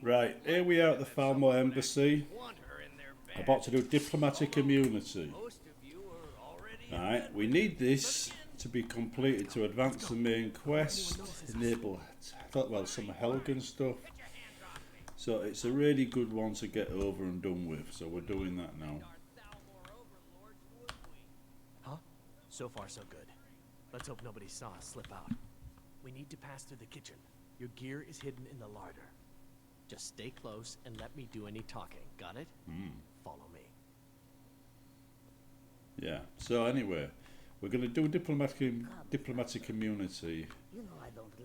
Right, here we are at the Falmore Embassy. About to do diplomatic immunity. Right, we need this to be completed to advance the main quest, enable, well, some Helgen stuff. So it's a really good one to get over and done with. So we're doing that now. Huh? So far so good. Let's hope nobody saw us slip out. We need to pass through the kitchen. Your gear is hidden in the larder. Just stay close and let me do any talking. Got it? Follow me. Yeah. So anyway, we're going to do diplomatic immunity.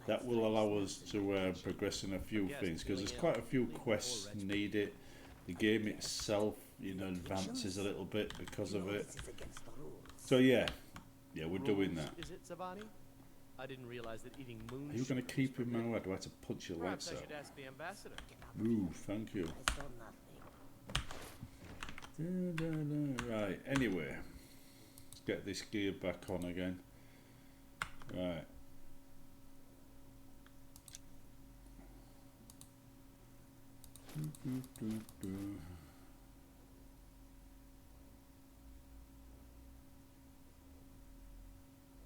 That will allow us to progress in a few things, because there's quite a few quests needed. The game itself, advances a little bit because of it. So yeah, we're doing that. Is it, Savani? I didn't realize that eating moon. Are you going to keep him now, or do I have to punch your legs out? I should ask the ambassador. Ooh, thank you. Right, anyway, let's get this gear back on again. Right.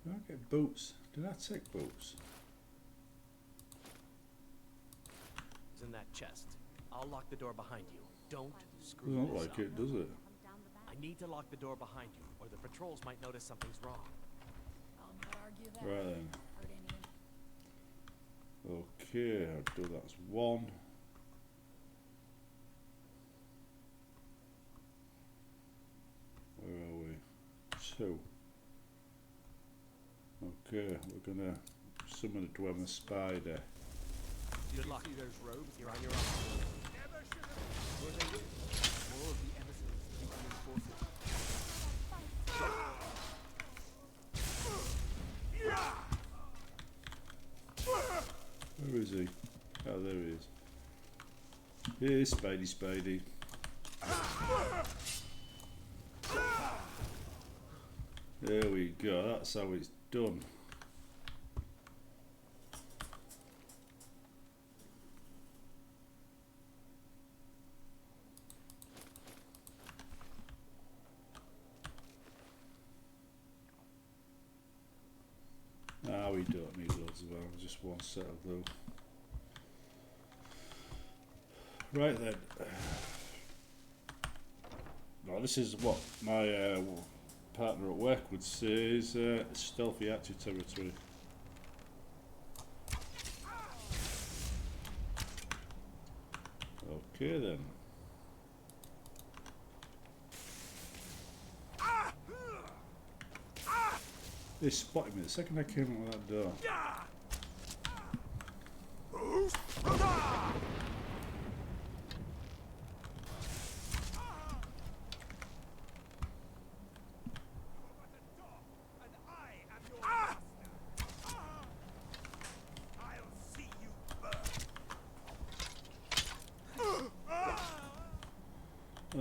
Did I get boots? Did I take boots? It's in that chest. I'll lock the door behind you. Don't screw Doesn't this look up. like it, does it? I need to lock the door behind you, or the patrols might notice something's wrong. Right then. Okay, I'll do that's one. Where are we? Two. Okay, we're gonna summon a Dwemer spider. Good luck. See those robes? You're on your own. More of the emissaries Where is he? Oh, there he is. Here, Spidey. There we go, that's how it's done. We don't need loads of them, just one set of those. Right then. Now this is what my partner at work would say is stealthy active territory. Okay then. They spotted me the second I came out of that door.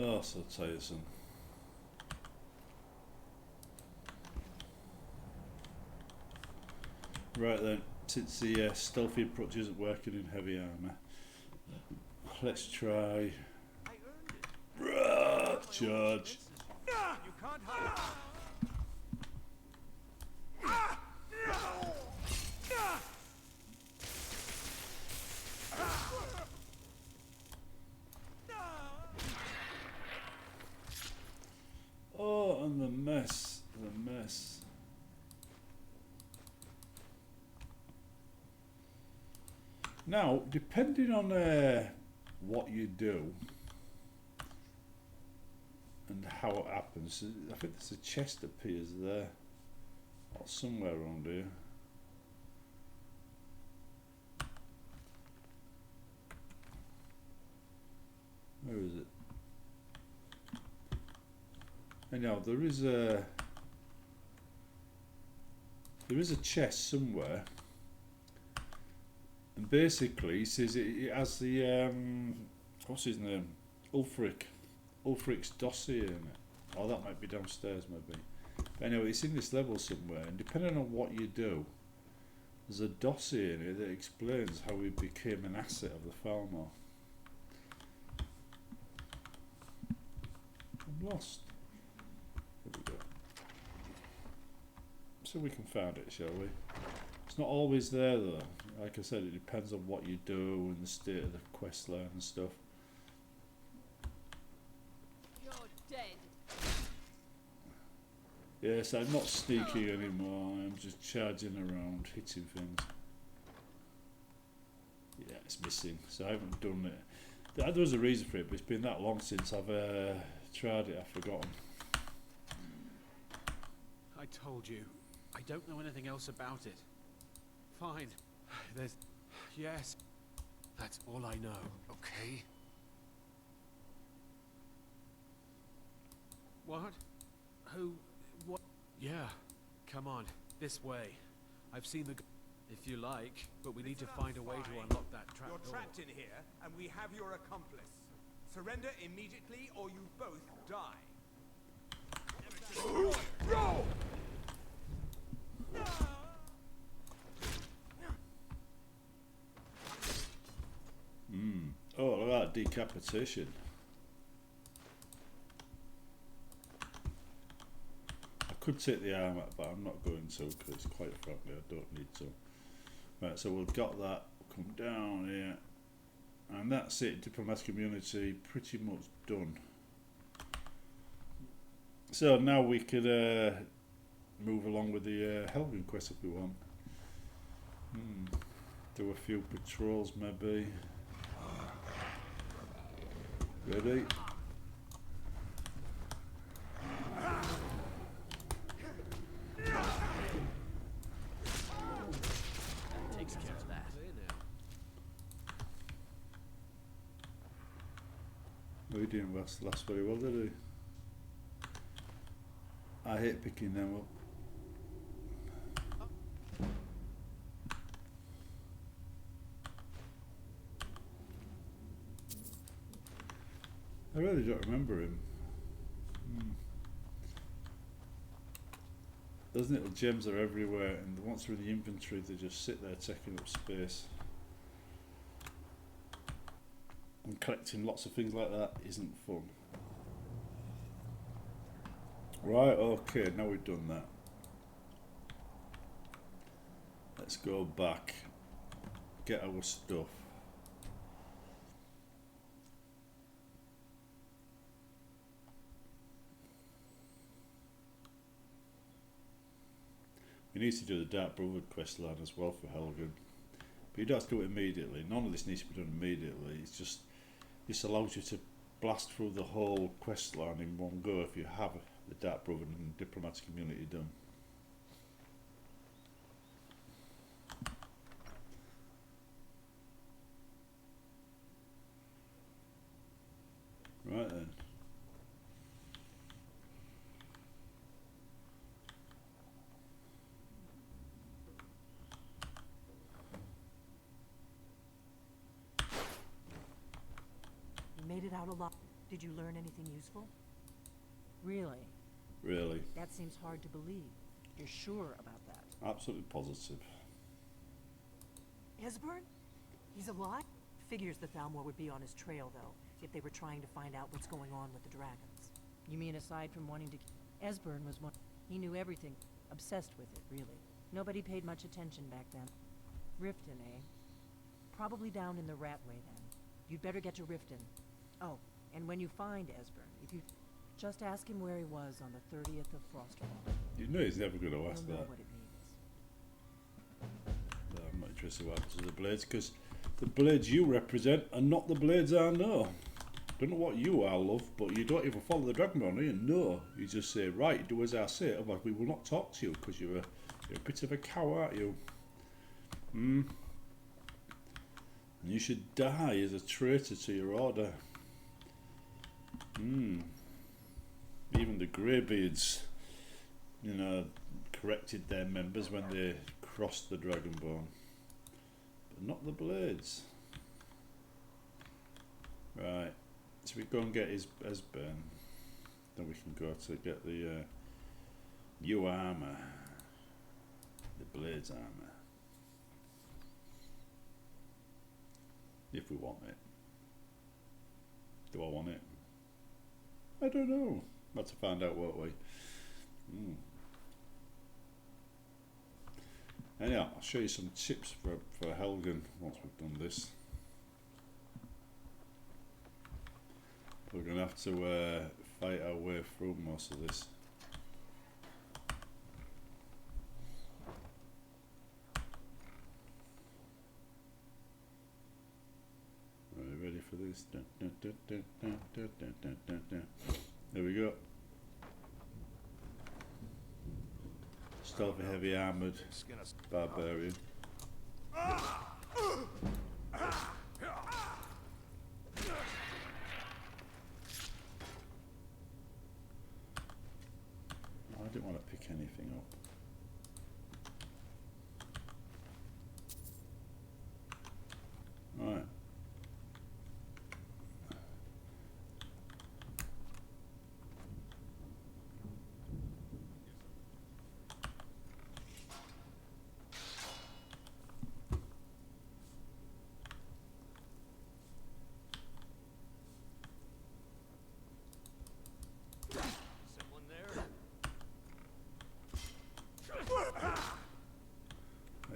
Oh, so tiresome. Right then, since the stealthy approach isn't working in heavy armour, let's try charge. You can't hide. Oh, and the mess. Now, depending on what you do and how it happens, I think there's a chest appears there or somewhere around here. Where is it? Anyhow, there is a chest somewhere. And basically, he says it has the, what's his name? Ulfric's dossier in it. Oh, that might be downstairs, maybe. But anyway, it's in this level somewhere, and depending on what you do, there's a dossier in it that explains how he became an asset of the Falmore. I'm lost. Here we go. So we can find it, shall we? It's not always there though. Like I said, it depends on what you do and the state of the quest line and stuff. You're dead. Yes, I'm not sneaking anymore. I'm just charging around, hitting things. Yeah, it's missing. So I haven't done it. There was a reason for it, but it's been that long since I've tried it. I've forgotten. I told you. I don't know anything else about it. Fine. There's... Yes. That's all I know, okay? What? Who... What? Yeah. Come on. This way. I've seen the... If you like, but we need to find a way to unlock that trap door. You're trapped in here, and we have your accomplice. Surrender immediately, or you both die. Roll! Oh, look at that decapitation. I could take the arm out, but I'm not going to because quite frankly I don't need to. Right, so we've got that. Come down here. And that's it. Diplomatic community pretty much done. So now we could move along with the Helgen quest if we want. Do a few patrols maybe. Ready? Takes care of that. He didn't last very well, did he? I hate picking them up. I really don't remember him. Those little gems are everywhere, and once they're in the inventory, they just sit there taking up space. And collecting lots of things like that isn't fun. Right, okay, now we've done that. Let's go back, get our stuff. We need to do the Dark Brotherhood quest line as well for Helgen. But you don't have to do it immediately. None of this needs to be done immediately. It's just, this allows you to blast through the whole quest line in one go if you have the Dark Brotherhood and Diplomatic Community done. Right then. Made it out alive. Did you learn anything useful? Really? Really? That seems hard to believe. You're sure about that? Absolutely positive. Esbern? He's alive? Figures the Thalmor would be on his trail, though, if they were trying to find out what's going on with the dragons. You mean aside from wanting to... Esbern was one... He knew everything. Obsessed with it, really. Nobody paid much attention back then. Riften, eh? Probably down in the Ratway, then. You'd better get to Riften. Oh, and when you find Esbern, if you just ask him where he was on the 30th of Frostfall. You know he's never going to ask You'll know that. what it means. No, I'm not interested in what happens to the blades, because the blades you represent are not the blades I know. Don't know what you are, love, but you don't even follow the Dragonborn, do you? No. You just say, right, do as I say, otherwise we will not talk to you, because you're a bit of a cow, aren't you? And you should die as a traitor to your order. Even the Greybeards, you know, corrected their members when they crossed the Dragonborn. But not the Blades. Right, so we go and get his Esbern. Then we can go to get the new armour. The Blades armour. If we want it. Do I want it? I don't know. We'll have to find out, won't we? Anyhow, I'll show you some tips for Helgen once we've done this. We're going to have to fight our way through most of this. Are you ready for this? There we go. Stealthy, heavy armoured barbarian. I didn't want to pick anything up. Right. Someone there?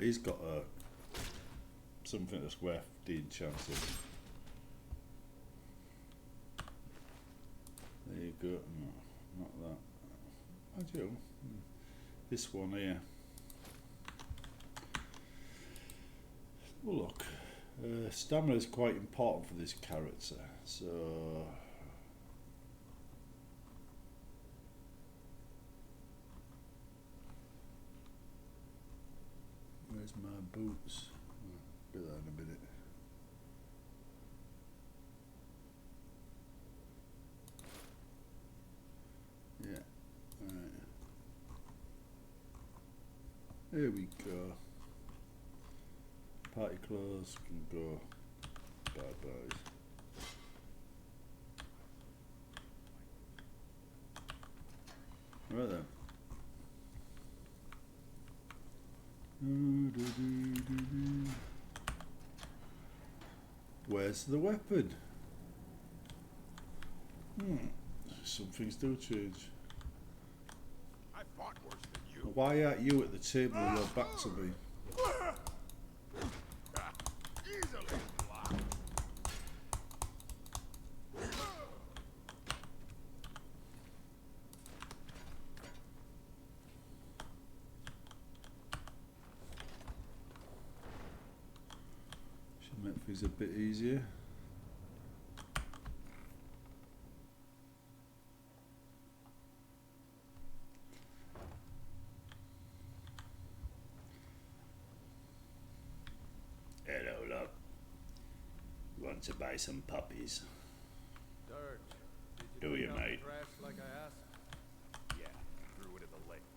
He's got something that's worth the enchanting. There you go. No, not that. I do. This one here. Oh, look. Stamina is quite important for this character, so where's my boots? Do that in a minute. Yeah, right. There we go. Party clothes can go. Bye-byes. Right then. Where's the weapon? Some things do change. I fought worse than you. Why aren't you at the table with your back to me? Easily blocked. Should make things a bit easier. Hello, love. You want to buy some puppies? Dirt. Do you, mate? Trash like I asked. Yeah, threw it in the lake.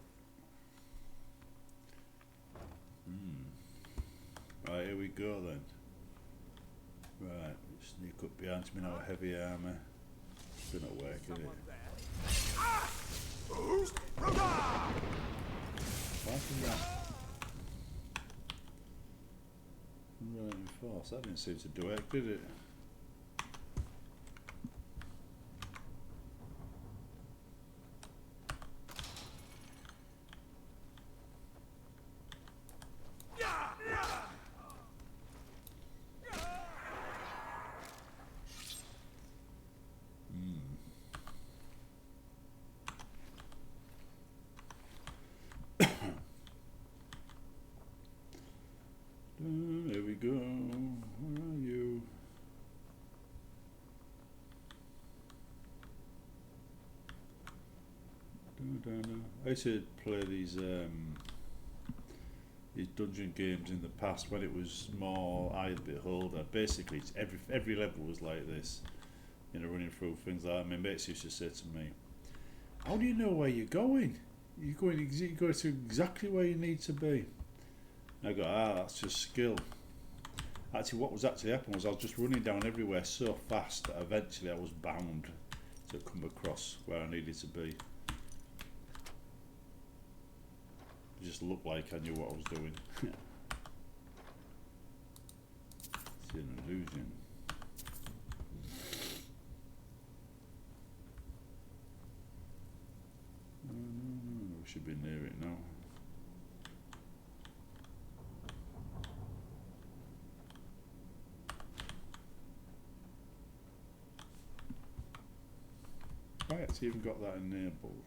Right, here we go then. Right, sneak up behind me now, heavy armour. It's gonna work, isn't it? Why can that? Right in force, that didn't seem to do it, did it? There we go. Where are you? I used to play these dungeon games in the past when it was more Eye of the Beholder. Basically, it's every level was like this. You know, running through things like that. My mates used to say to me, "How do you know where you're going? You're going to exactly where you need to be." And I go, that's just skill. Actually, what was actually happening was I was just running down everywhere so fast that eventually I was bound to come across where I needed to be. It just looked like I knew what I was doing. It's an illusion. should be near it now. Right, it's even got that enabled.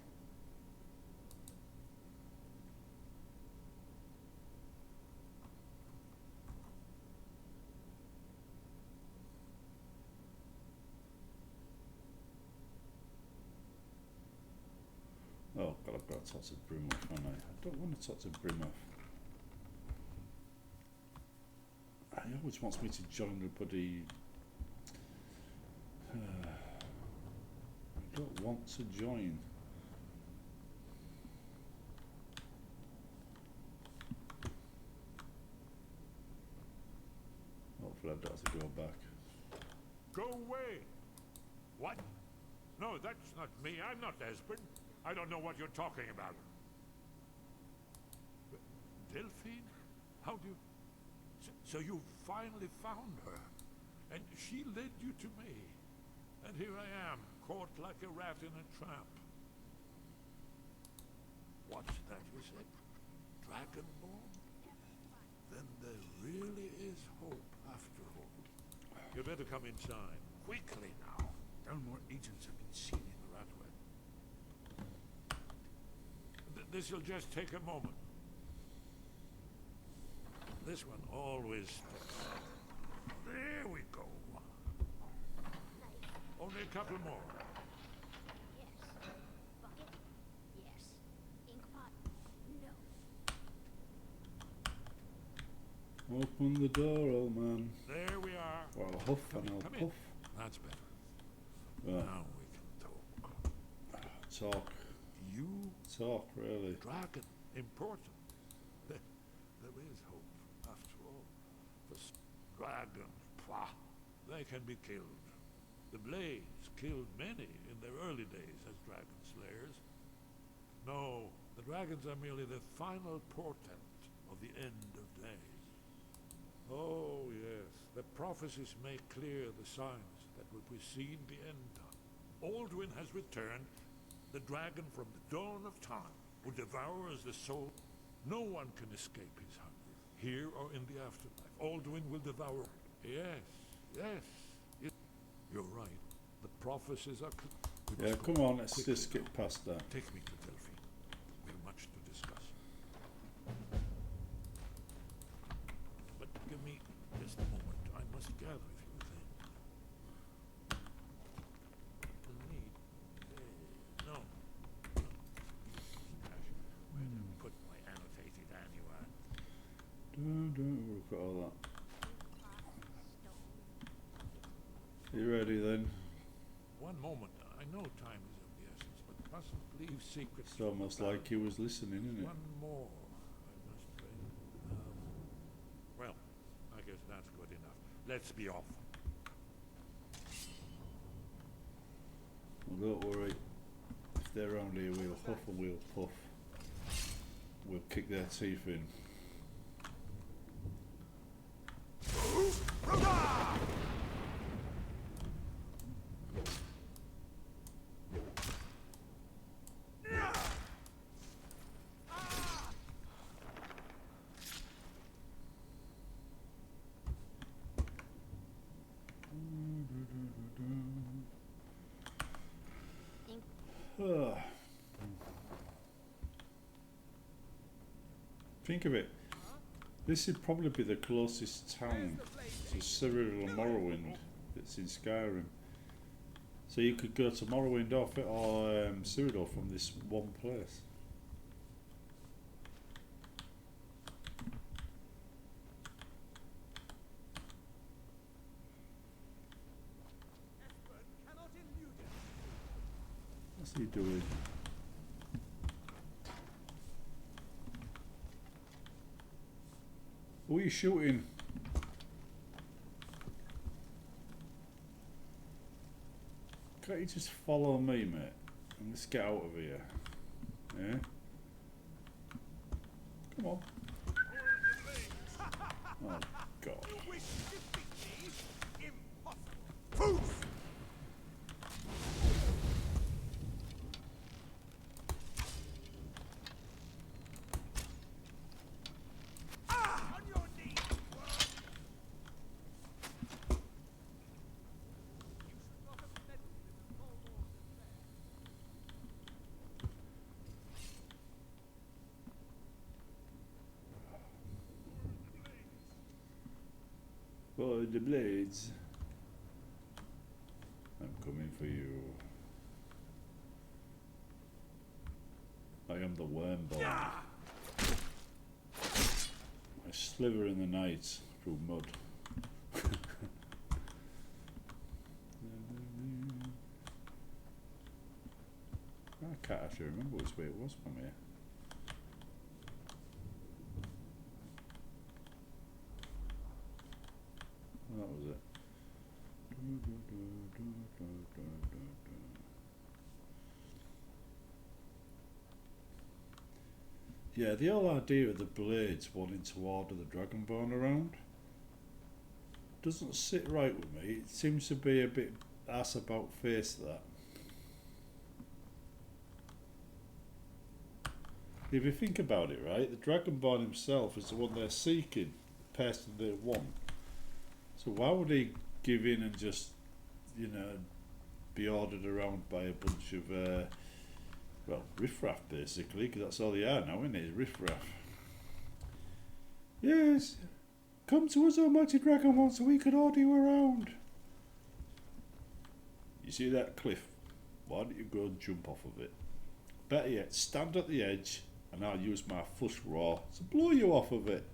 Oh god, I've got to touch the brim off, haven't I? I don't want to touch the brim off. He always wants me to join the bloody... I don't want to join. Hopefully I don't have to go back. Go away! What? No, that's not me. I'm not Esbern. I don't know what you're talking about. Delphine? How do you... So you finally found her, and she led you to me. And here I am, caught like a rat in a trap. What's that you said? Dragonborn? Then there really is hope after all. You better come inside, quickly now. No more agents have been seen in the Ratway. This'll just take a moment. This one always sticks. There we go. Only a couple more. Yes. Bucket? Yes. Ink pot? No. Open the door, old man. There we are. Well, I'll huff and I'll Come in. puff. That's better. Right. Now we can talk. Talk. You, Talk, really. dragon, important. There is hope, after all. For dragons, pah, they can be killed. The Blades killed many in their early days as dragon slayers. No, the dragons are merely the final portent of the end of days. Oh, yes, the prophecies make clear the signs that will precede the end time. Alduin has returned, the dragon from the dawn of time, who devours the soul. No one can escape his hunger, here or in the afterlife. Alduin will devour. Yes, yes. You're right. The prophecies are... Yeah, come on, let's just skip past that. Take me to Delphine. We have much to discuss. But give me just a moment. I must gather a few things. Need... no. Gosh, where did I put my annotated annual? Look at all that. You ready then? One moment. I know time is of the essence, but mustn't leave secrets. It's almost like he was listening, isn't it? One more, I must say. Well, I guess that's good enough. Let's be off. Well, don't worry. If they're around here, we'll huff and we'll puff. We'll kick their teeth in. Think of it. This would probably be the closest town to Cyril or Morrowind that's in Skyrim. So you could go to Morrowind or Cyril from this one place. What's he doing? Who are you shooting? Can't you just follow me, mate? And let's get out of here. Yeah? Come on. Oh, God. You wish to defeat me? Impossible. Poof! Oh, the blades. I'm coming for you. I am the wormborn. I sliver in the night through mud. I can't actually remember which way it was from here. Oh, that was it. Yeah, the whole idea of the blades wanting to order the Dragonborn around doesn't sit right with me. It seems to be a bit ass about face, that. If you think about it, right, the Dragonborn himself is the one they're seeking, the person they want. So why would he give in and just, you know, be ordered around by a bunch of, well, riffraff basically, because that's all they are now, isn't it? Riffraff. Yes, come to us, almighty Dragonborn, so we could order you around. You see that cliff? Why don't you go and jump off of it? Better yet, stand at the edge, and I'll use my fuss roar to blow you off of it.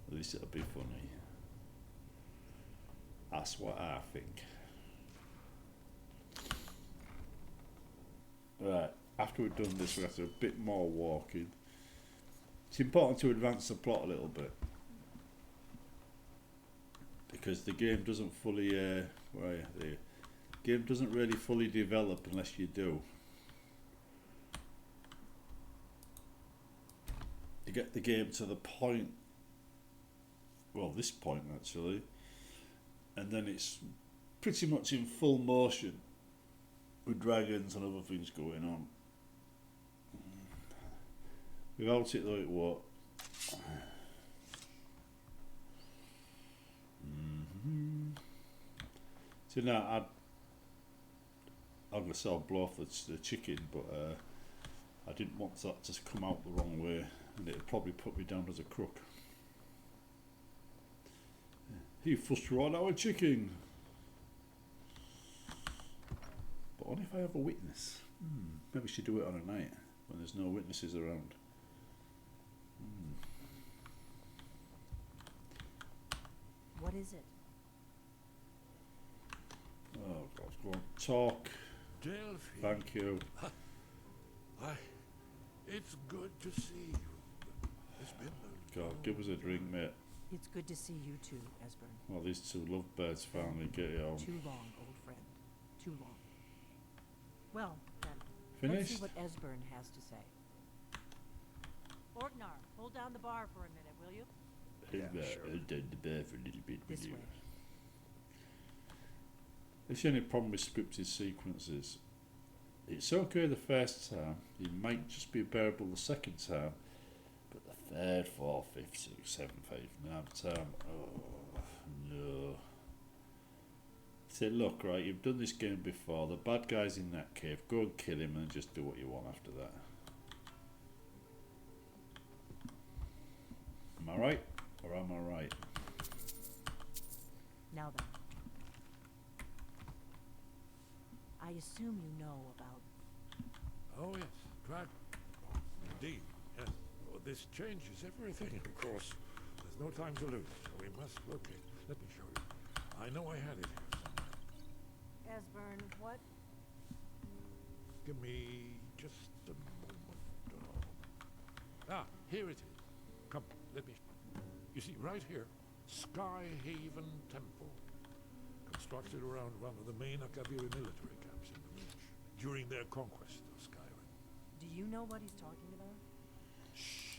At least it'll be funny. That's what I think. Right, after we've done this, we have to do a bit more walking. It's important to advance the plot a little bit, because the game doesn't fully, the game doesn't really fully develop unless you do. You get the game to the point, well, this point actually, and then it's pretty much in full motion with dragons and other things going on. Without it though, it won't. So now I'm gonna sell blow off the chicken, but I didn't want that to come out the wrong way, and it'd probably put me down as a crook. He fussed right our chicken. But only if I have a witness. Maybe we should do it on a night when there's no witnesses around. What is it? Oh God, go on, talk. Delphi. Thank you. Why, it's good to see you. It's been a God, give us a drink, mate. It's good to see you too, Esbern. Well, these two lovebirds finally get it on. Too long, old friend. Too long. Well, then, let's Finished? see what Esbern has to say. Orgnar, hold down the bar for a minute, will you? Hold down the bear for a little bit, will This you? way. It's the only problem with scripted sequences. It's okay the first time, it might just be bearable the second time, but the third, fourth, fifth, sixth, seventh, eighth, ninth time, oh no. Say, look, right, you've done this game before, the bad guy's in that cave, go and kill him and just do what you want after that. Am I right? Or am I right? Now then. I assume you know about... Oh yes, drag. Indeed, yes. Oh, this changes everything, of course. There's no time to lose, so we must locate. Let me show you. I know I had it here somewhere. Esbern, what? Give me just a moment. Ah, here it is. Come, let me. You see, right here, Skyhaven Temple, constructed around one of the main Akaviri military camps in the Reach during their conquest of Skyrim. Do you know what he's talking about? Shh.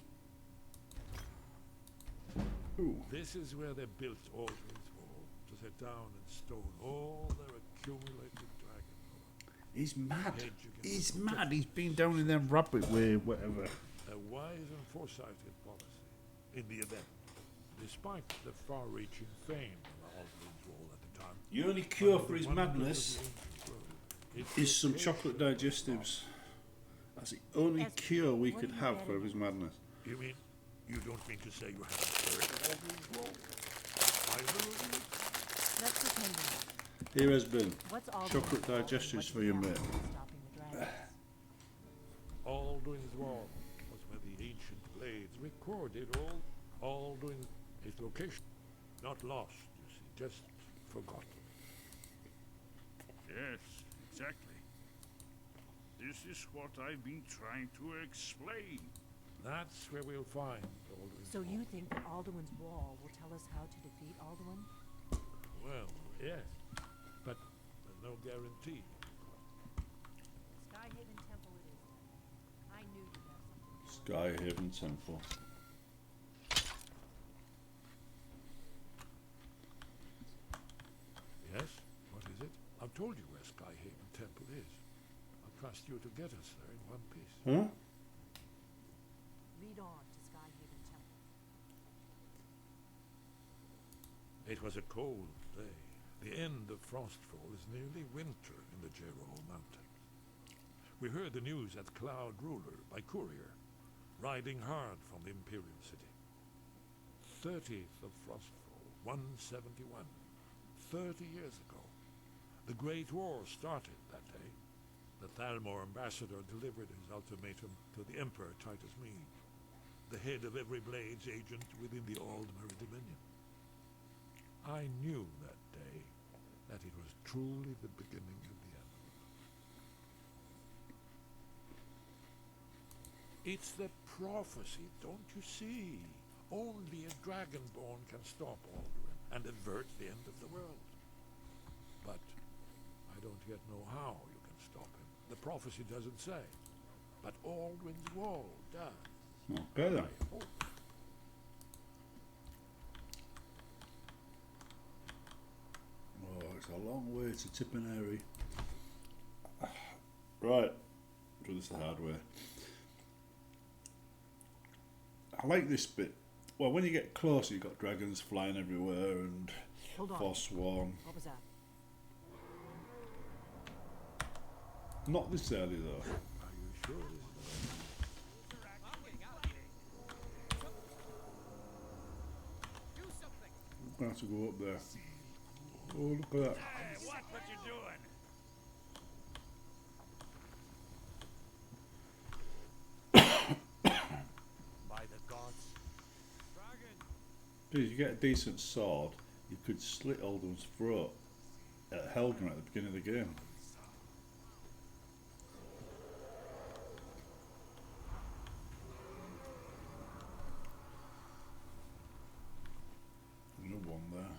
Ooh. This is where they built Aldrin's Hall to set down in stone all their accumulated dragon power. He's mad. Hedge against He's the mad. He's been down in them rabbit way, whatever. A wise and foresighted policy in the event, despite the far-reaching fame of Aldrin's Wall at the time. The only cure under for the his wonders madness of the ancient world, is some location chocolate digestives. That's the only Esbern, cure we what could do you have get for in You his mean? madness. You don't mean to say you haven't heard of Aldrin's Wall? Finally, Let's pretend we know. Here has been What's all chocolate digestions for you, mate. stopping the dragons? Alduin's Wall was where the ancient blades recorded Alduin's his location. Not lost, you see, just forgotten. Yes, exactly. This is what I've been trying to explain. That's where we'll find Alduin's So Wall. you think that Alduin's Wall will tell us how to defeat Alduin? Well, yes, but there's no guarantee. Skyhaven Temple it is. I knew you'd have something. Skyhaven Temple. Yes? What is it? I've told you where Skyhaven Temple is. I'll trust you to get us there in one piece. Huh? Lead on to Skyhaven Temple. It was a cold day. The end of Frostfall is nearly winter in the Gerol Mountains. We heard the news at Cloud Ruler by courier, riding hard from the Imperial City. 30th of Frostfall, 171. 30 years ago. The Great War started that day. The Thalmor ambassador delivered his ultimatum to the Emperor Titus Meade, the head of every Blades agent within the Aldmeri Dominion. I knew that day that it was truly the beginning of the end. It's the prophecy, don't you see? Only a Dragonborn can stop Alduin and avert the end of the world. But I don't yet know how you can stop him. The prophecy doesn't say. But Alduin's Wall does. Okay then. I hope. Oh, it's a long way to Tipperary. Right, do this the hard way. I like this bit. Well, when you get closer, you've got dragons flying everywhere and Hold on. Forsworn. What was that? Not this early though. Are you sure this is I'm gonna have to go up there. Oh, look at that. Hey, watch what you're doing. By the gods. If you get a decent sword, you could slit Alden's throat at Helgen at the beginning of the game. Another one there.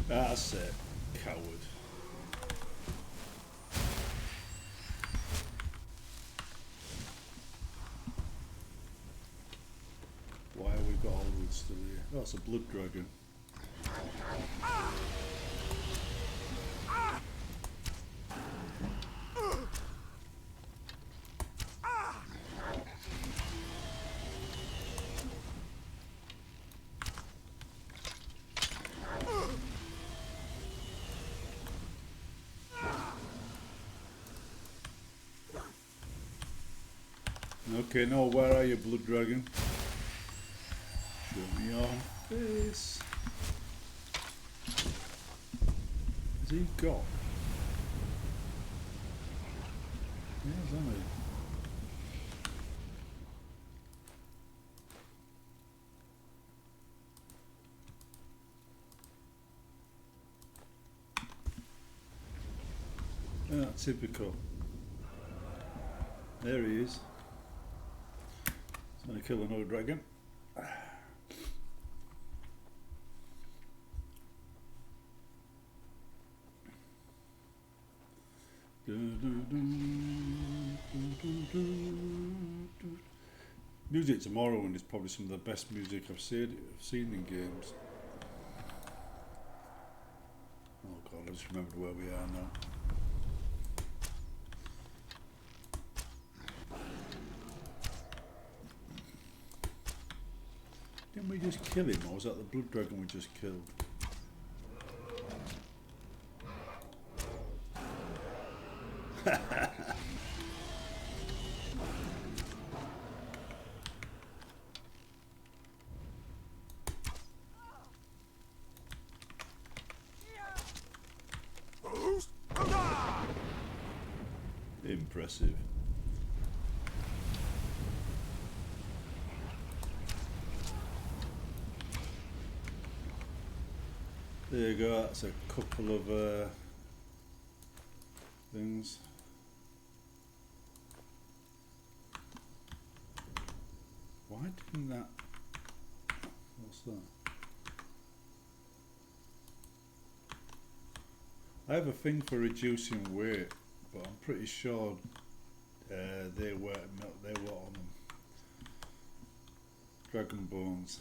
That's it, coward. Why have we got Alwood still here? Oh, it's a blood dragon. Okay, now where are you, blood dragon? Show me your face. Has he got? Yes, hasn't he? Ah, typical. There he is. He's going to kill another dragon. Music tomorrow and is probably some of the best music I've seen in games. Oh god, I just remembered where we are now. Didn't we just kill him, or was that the blood dragon we just killed? Impressive. There you go, that's a couple of things. Why didn't that... What's that? I have a thing for reducing weight, but I'm pretty sure they were on them. Dragon bones.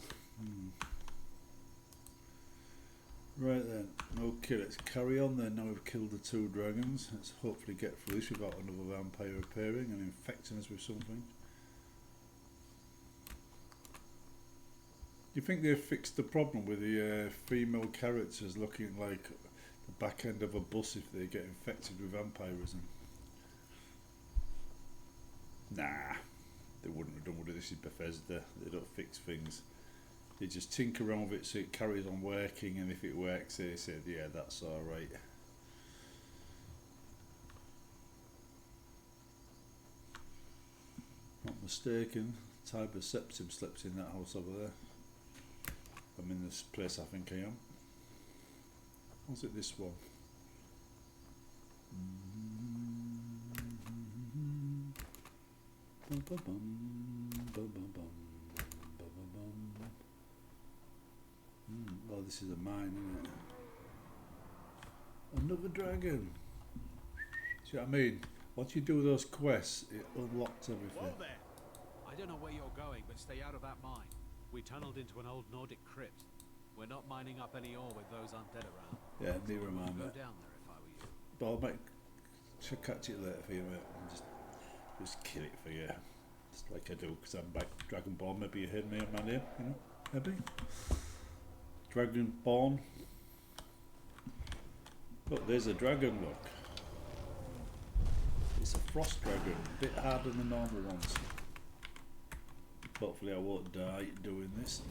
Right then, okay, let's carry on then. Now we've killed the 2 dragons. Let's hopefully get through this without another vampire appearing and infecting us with something. Do you think they've fixed the problem with the female characters looking like the back end of a bus if they get infected with vampirism? Nah, they wouldn't have done with it. This is Bethesda. They don't fix things. They just tinker around with it so it carries on working, and if it works they said, yeah, that's alright. Not mistaken, Tiber Septim slept in that house over there. I'm in this place, I think I am. Was it this one? Oh, this is a mine, isn't it? Another dragon. See what I mean? Once you do those quests, it unlocks everything. Whoa there! I don't know where you're going, but stay out of that mine. We tunneled into an old Nordic crypt. We're not mining up any ore with those undead around. Yeah, neither am I, Go mate. down there if I were you. But I'll should catch it later for you, mate. And just kill it for you. Just like I do, because I'm back. Dragonborn, maybe you heard me on my name, you know? Maybe. Dragonborn. Look, there's a dragon, look. It's a frost dragon, a bit harder than the normal ones. Hopefully I won't die doing this.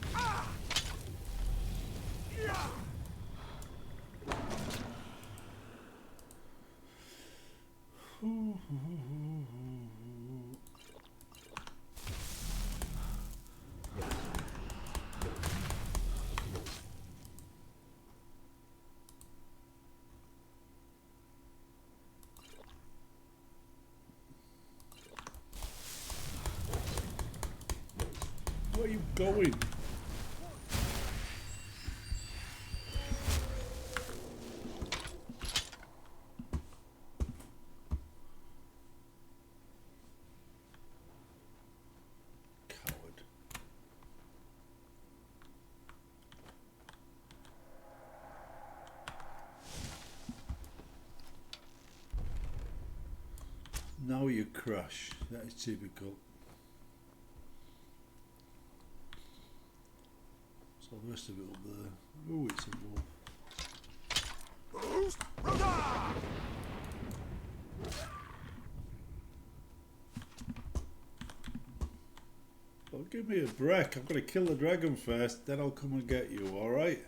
Where are you going? Coward. Now you crash. That is typical. So the rest of it up there. Oh, it's a wolf. Oh, give me a break. I'm going to kill the dragon first, then I'll come and get you, alright?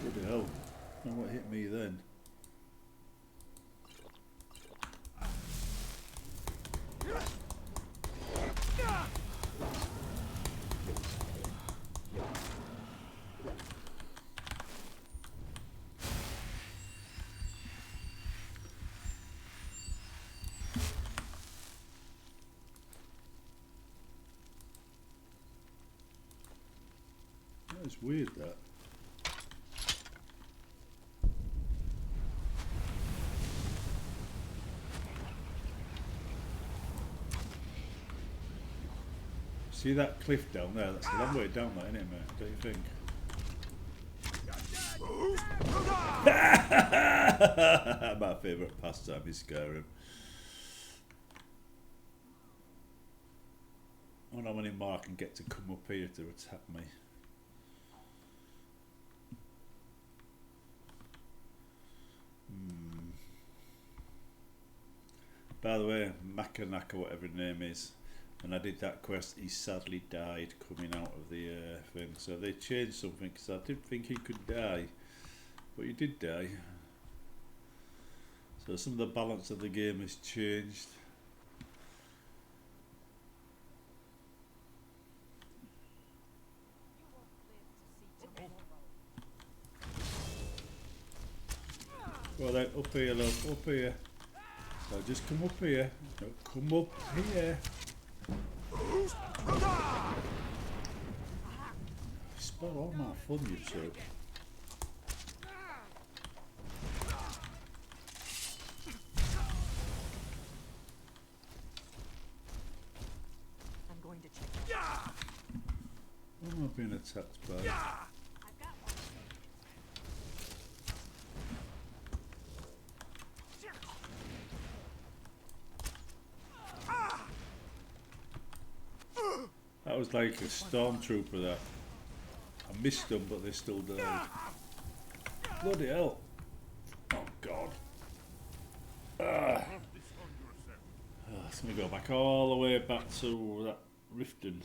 Bloody hell. I don't know what hit me then. That is weird, that. See that cliff down there? That's a long way down there, isn't it, mate? Don't you think? My favourite pastime is Skyrim. I wonder how many more I can get to come up here to attack me. By the way, Makanaka, whatever his name is, when I did that quest, he sadly died coming out of the thing. So they changed something, because I didn't think he could die, but he did die. So some of the balance of the game has changed. Well then, up here, love, up here. So just come up here. No, come up here. Spoil all my fun, you two. I'm going to check. What am I being attacked by? That was like a stormtrooper that. I missed them, but they still died. Bloody hell. Oh god. It's going to go back all the way back to that Riften.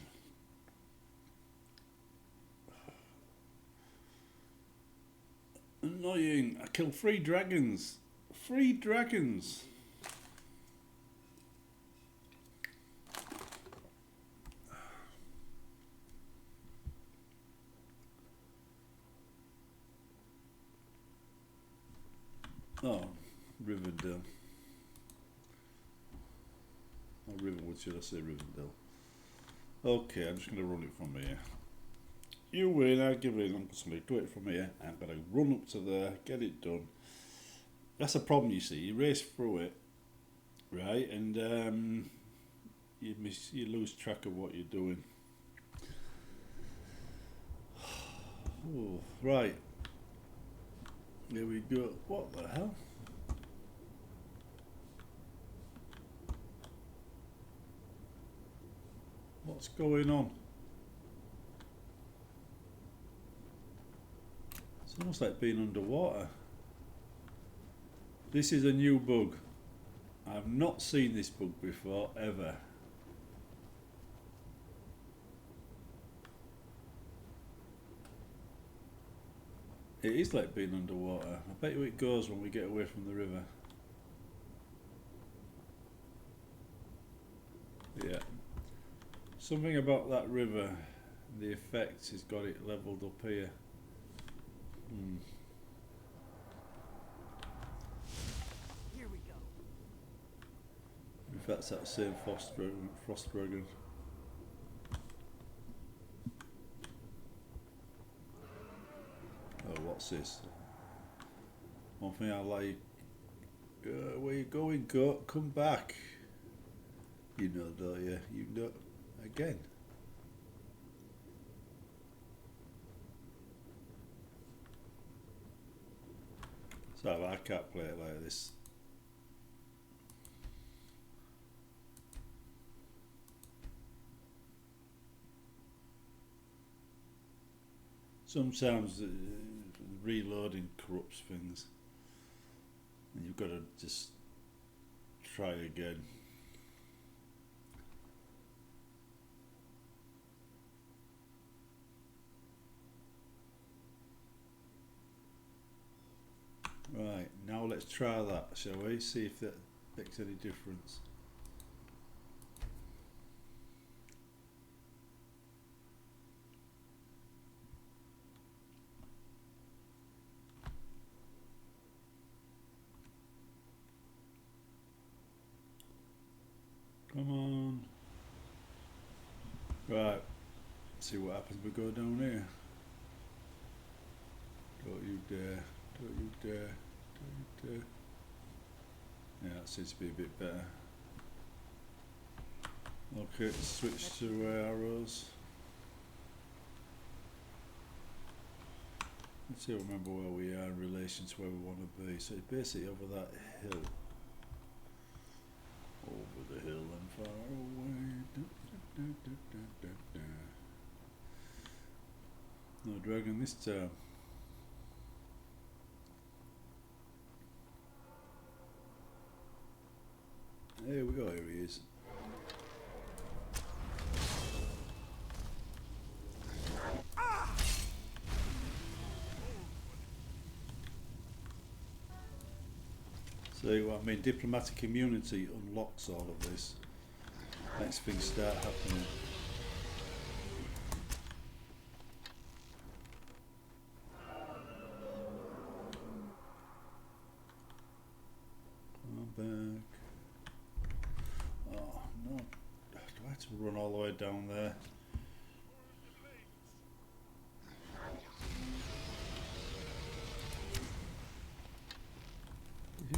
Annoying. I killed 3 dragons. 3 dragons. Oh, Rivendell. Or Riverwood, should I say Rivendell? Okay, I'm just going to run it from here. You win, I give in. I'm just going to do it from here. I'm going to run up to there, get it done. That's a problem, you see. You race through it, right, and you lose track of what you're doing. Oh, right. Here we go. What the hell? What's going on? It's almost like being underwater. This is a new bug. I've not seen this bug before, ever. It is like being underwater. I bet you it goes when we get away from the river. Yeah. Something about that river, the effect has got it levelled up here. Here we go. If that's that same frost dragon. Oh, what's this? One thing I like. Where you going, goat? Come back. You know, don't you? You know. Again. So I can't play it like this. Sometimes reloading corrupts things, and you've got to just try again. Right, now let's try that, shall we? See if that makes any difference. Come on. Right, see what happens if we go down here. Don't you dare. Don't you dare. Don't you dare. Yeah, that seems to be a bit better. Okay, switch to arrows. Let's see, remember where we are in relation to where we want to be. So it's basically over that hill. Over the hill and far away. No dragon this time. Here we go, here he is. See what I mean? Diplomatic immunity unlocks all of this. Next things start happening. Come back. Oh no. Do I have to run all the way down there?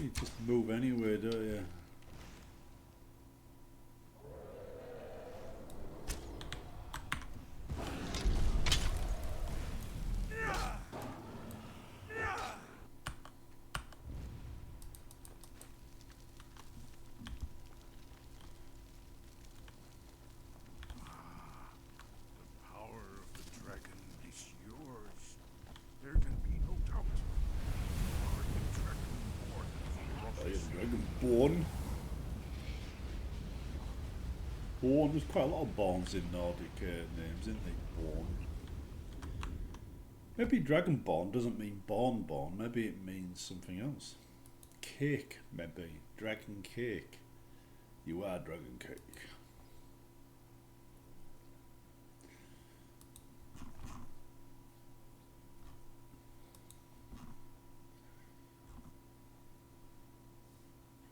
You just move anywhere, don't you? Born, there's quite a lot of Borns in Nordic names, isn't there? Born. Maybe Dragonborn doesn't mean born, maybe it means something else. Cake, maybe. Dragon cake. You are dragon cake.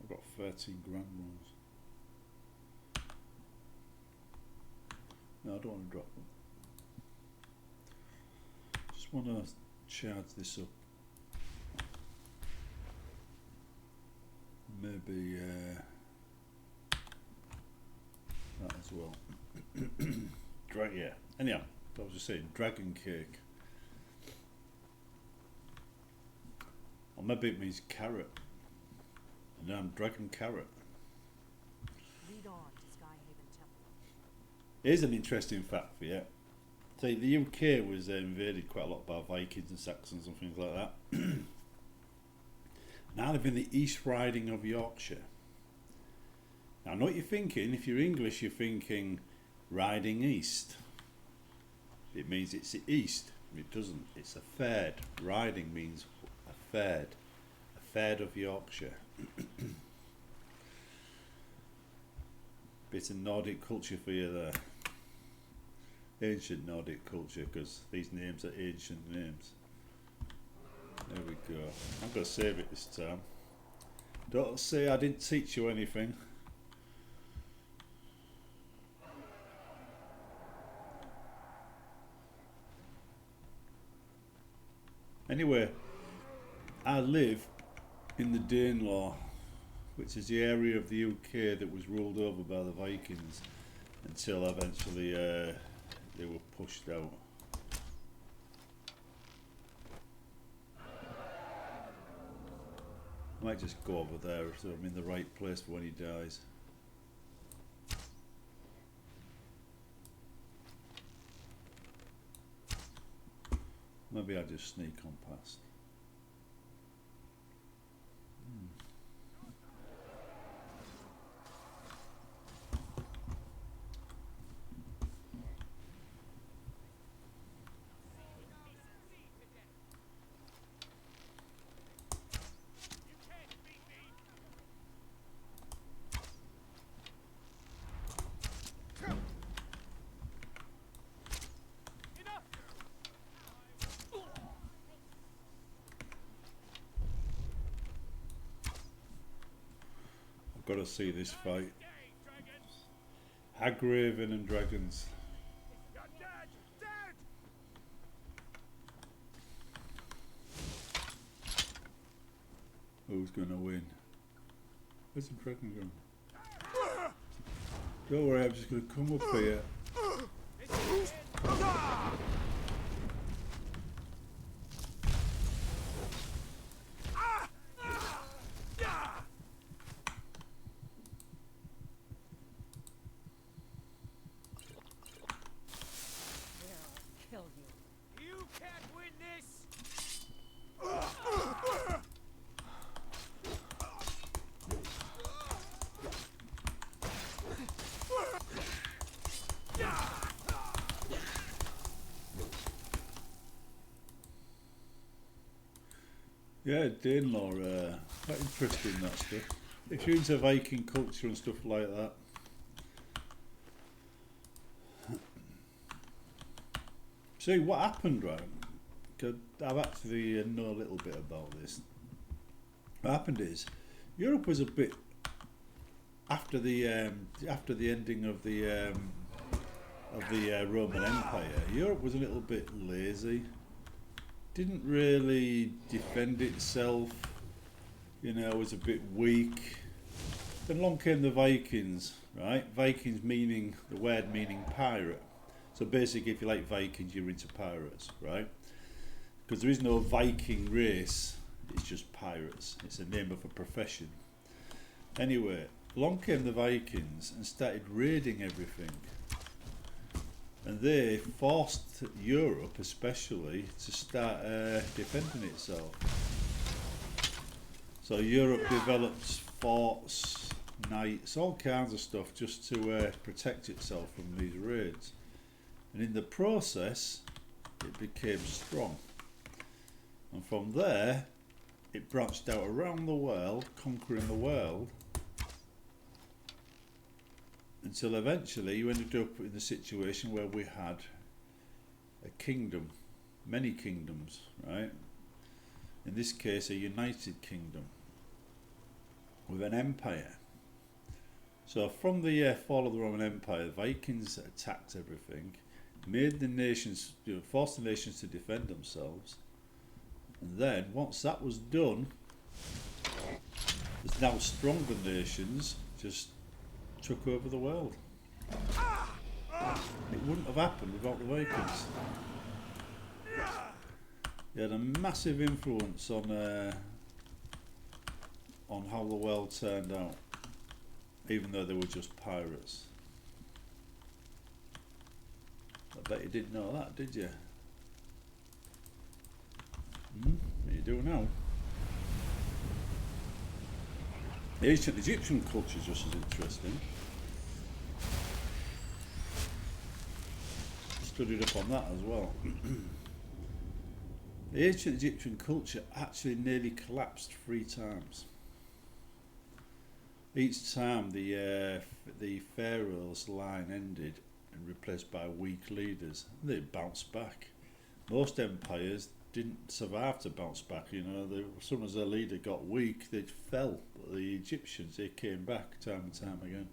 I've got 13 grand ones. No, I don't want to drop them. Just want to charge this up. Maybe that as well. Yeah. Anyhow, I was just saying, dragon cake. Or maybe it means carrot. And I'm dragon carrot. Lead on to Skyhaven Temple. Here's an interesting fact for you. So the UK was invaded quite a lot by Vikings and Saxons and things like that. Now live in the East Riding of Yorkshire. Now I know what you're thinking. If you're English, you're thinking riding east. It means it's the east. It doesn't. It's a ferd. Riding means a ferd. A ferd of Yorkshire. Bit of Nordic culture for you there. Ancient Nordic culture, because these names are ancient names. There we go. I'm going to save it this time. Don't say I didn't teach you anything. Anyway, I live in the Danelaw, which is the area of the UK that was ruled over by the Vikings until eventually they were pushed out. I might just go over there so I'm in the right place for when he dies. Maybe I'll just sneak on past. Got to see this fight. Hagraven and dragons. who's going to win. Where's the dragon gone? Don't worry, I'm just going to come up here. Kill you. You can't win this! Yeah, Danelaw, quite interesting that stuff. If you're into Viking culture and stuff like that. See, what happened, right? 'Cause I've actually know a little bit about this. What happened is, Europe was a bit after the ending of the Roman Empire. Europe was a little bit lazy. Didn't really defend itself. You know, was a bit weak. Then along came the Vikings, right? Vikings meaning the word meaning pirate. So basically, if you like Vikings, you're into pirates, right? Because there is no Viking race, it's just pirates. It's the name of a profession. Anyway, along came the Vikings and started raiding everything. And they forced Europe, especially, to start defending itself. So Europe developed forts, knights, all kinds of stuff just to protect itself from these raids. And in the process, it became strong. And from there, it branched out around the world, conquering the world, until eventually you ended up in the situation where we had a kingdom, many kingdoms, right? In this case, a united kingdom with an empire. So from the fall of the Roman Empire, the Vikings attacked everything, made the nations, forced the nations to defend themselves, and then once that was done, there's now stronger nations just took over the world. It wouldn't have happened without the Vikings. They had a massive influence on how the world turned out, even though they were just pirates. I bet you didn't know that, did you? You do now. The ancient Egyptian culture is just as interesting. Studied up on that as well. The ancient Egyptian culture actually nearly collapsed 3 times. Each time the pharaoh's line ended and replaced by weak leaders, they bounced back. Most empires didn't survive to bounce back. You know, as soon as their leader got weak, they fell. But the Egyptians, they came back time and time again.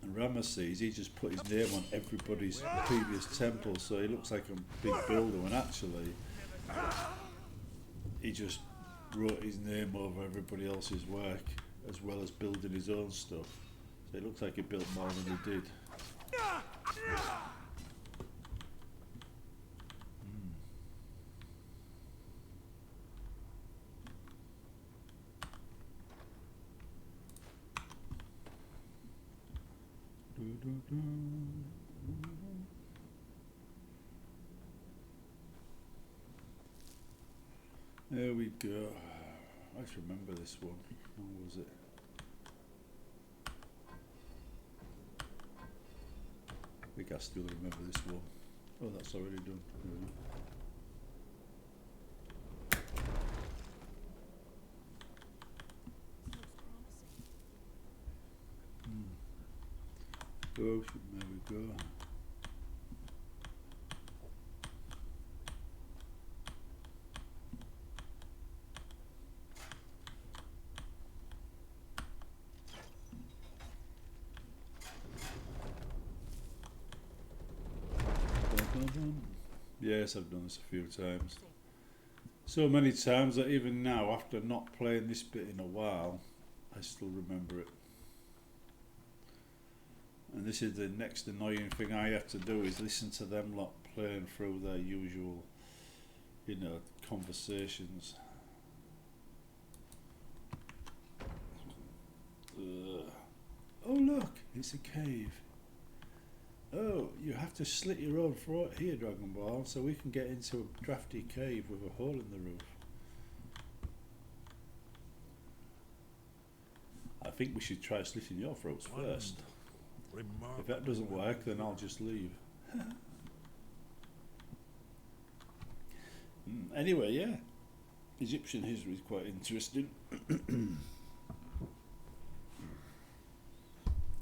And Ramesses, he just put his name on everybody's previous temple, so he looks like a big builder, when actually he just wrote his name over everybody else's work, as well as building his own stuff. So it looks like he built more than he did. There we go. I just remember this one. How was it? I think I still remember this one. Oh, that's already done. Oh, there we go. Yes, I've done this a few times. So many times that even now, after not playing this bit in a while, I still remember it. And this is the next annoying thing I have to do, is listen to them lot playing through their usual, you know, conversations. Oh look, it's a cave. Oh, you have to slit your own throat here, Dragon Ball, so we can get into a drafty cave with a hole in the roof. I think we should try slitting your throats first. If that doesn't work, then I'll just leave. Anyway, yeah. Egyptian history is quite interesting.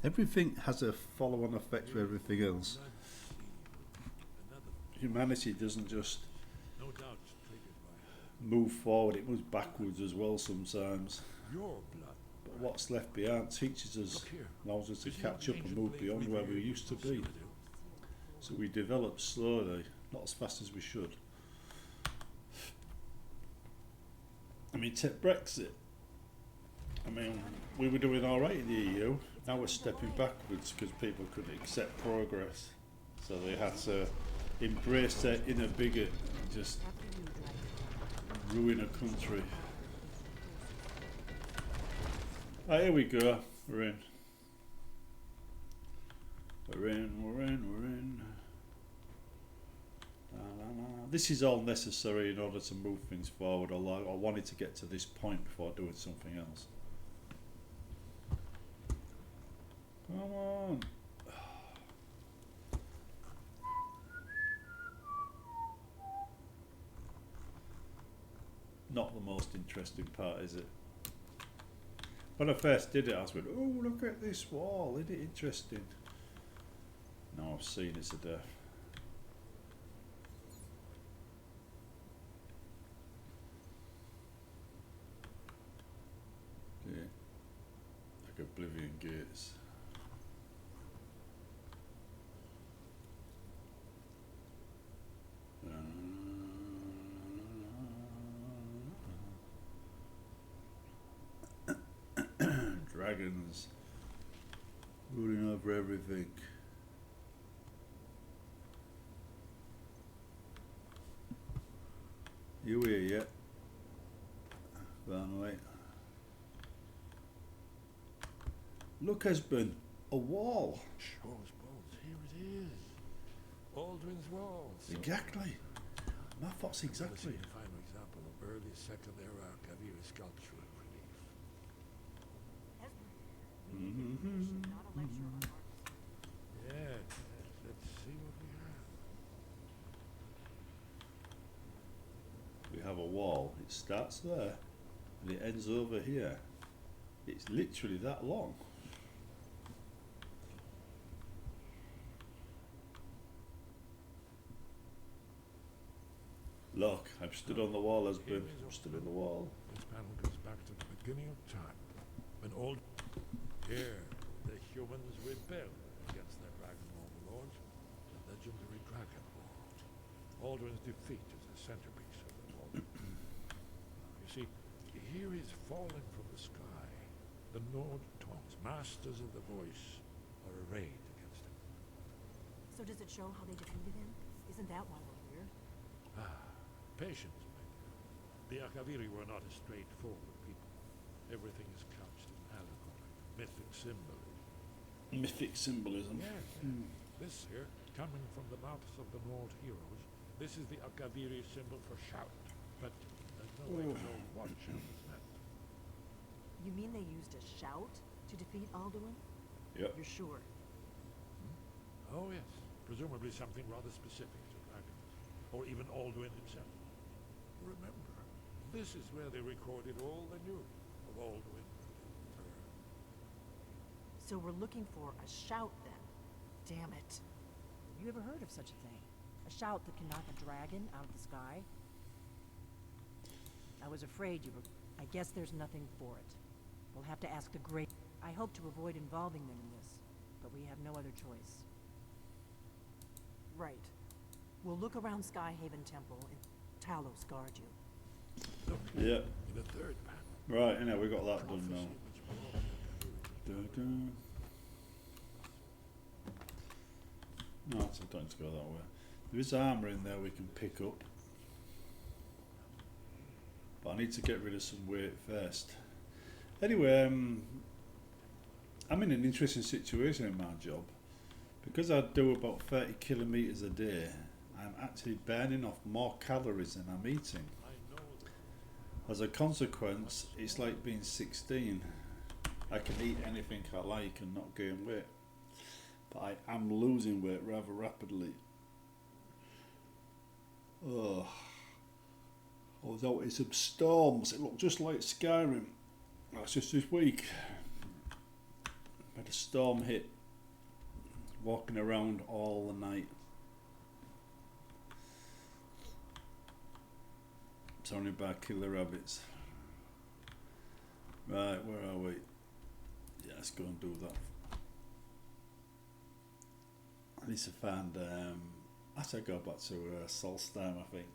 Everything has a follow-on effect to everything else. Humanity doesn't just move forward, it moves backwards as well sometimes. But what's left behind teaches us, allows us to catch up and move beyond where we used to be. So we develop slowly, not as fast as we should. I mean, take Brexit. I mean, we were doing alright in the EU, now we're stepping backwards because people couldn't accept progress. So they had to embrace their inner bigot and just ruin a country. Right, here we go, we're in. We're in. This is all necessary in order to move things forward, although I wanted to get to this point before doing something else. Come on. Not the most interesting part, is it? When I first did it, I was like, oh, look at this wall, isn't it interesting? Now I've seen it to death. Yeah. Like Oblivion Gates. Dragons ruling over everything. You here yet? Run away. Look, husband, a wall. Shows bones. Here it is. Aldrin's wall. Exactly. My thoughts exactly. A final example of early Second Era Kaviri sculpture relief. Not a lecture on art. Yes, let's see what we have. We have a wall. It starts there and it ends over here. It's literally that long. Look, I'm stood on the wall, husband. I'm stood on the wall. This panel goes back to the beginning of time, when old here the humans rebelled against their dragon overlords, the legendary Dragon War. Aldrin's defeat is the centerpiece of the wall. You see, here is falling from the sky. The Nord Tongs, masters of the voice, are arrayed against him. So does it show how they defeated him? Isn't that why we're here? Patience, my dear. The Akaviri were not a straightforward people. Everything is couched in allegory, mythic symbolism. Mythic symbolism. Yes. This here, coming from the mouths of the Nord heroes, this is the Akaviri symbol for shout. But there's no way to know what shout is meant. You mean they used a shout to defeat Alduin? Yep. You're sure? Oh yes, presumably something rather specific to dragons, or even Alduin himself. Remember, this is where they recorded all they knew of Alduin. So we're looking for a shout then. Damn it. You ever heard of such a thing? A shout that can knock a dragon out of the sky? I was afraid you were... I guess there's nothing for it. We'll have to ask the great... I hope to avoid involving them in this, but we have no other choice. Right. We'll look around Skyhaven Temple and Talos guard you. Yeah. The third man. Right, anyway, we got that done now. Dun-dun. No, I don't need to go that way. There is armour in there we can pick up. But I need to get rid of some weight first. Anyway, I'm in an interesting situation in my job. Because I do about 30 kilometres a day, I'm actually burning off more calories than I'm eating. As a consequence, it's like being 16. I can eat anything I like and not gain weight. But I am losing weight rather rapidly. Ugh. I was out in some storms. It looked just like Skyrim. That's just this week. Had a storm hit. Walking around all the night. Surrounded by killer rabbits. Right, where are we? Yeah, let's go and do that. I need to find. I should go back to Solstheim, I think.